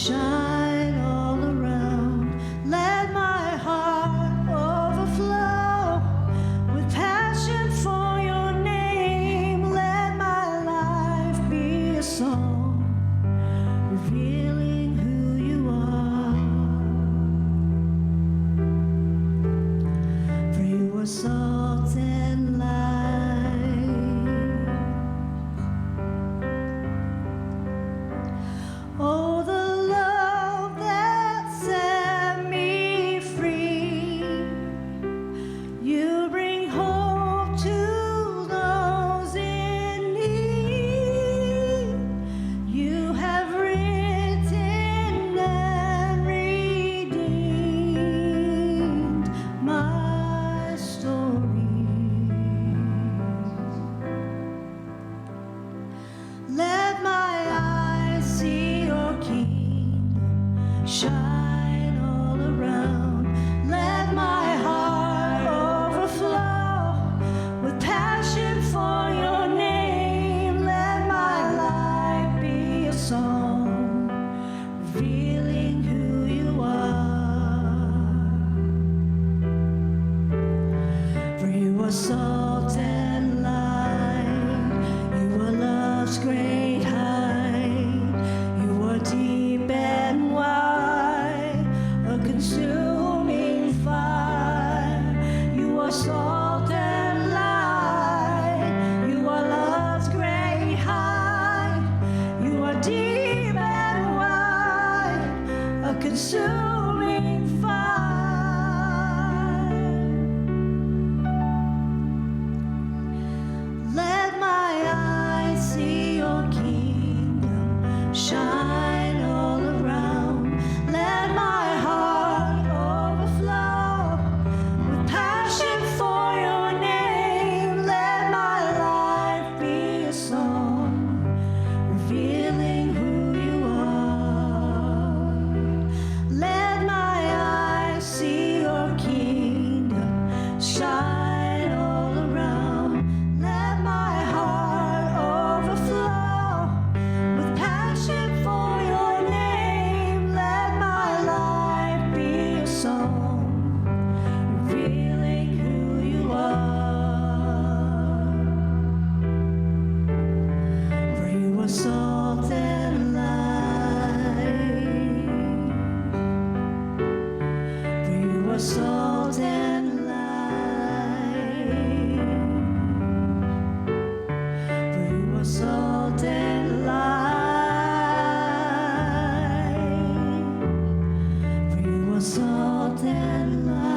shine all around. Let my heart overflow with passion for your name. Let my life be a song revealing who you are. For you are salt and light. Oh, the love that set me free. You bring hope to those in need. You have written and redeemed my story. Let my eyes see your kingdom shine all around. Let my heart overflow with passion for your name. Let my life be a song revealing who you are. For you are salt and light. You are love's great height. You are deep and wide, a consuming fire. You are salt and light. You are love's great height. You are deep and wide, a consuming fire. Let my eyes see your kingdom shine all around. Let my heart overflow with passion for your name. Let my life be a song revealing who you are. Let my eyes see your kingdom shine all around. Let my heart overflow with passion for your name. Let my life be a song revealing who you are. For you are salt and light. For you are salt and light. For you are salt and light. For you are salt and light.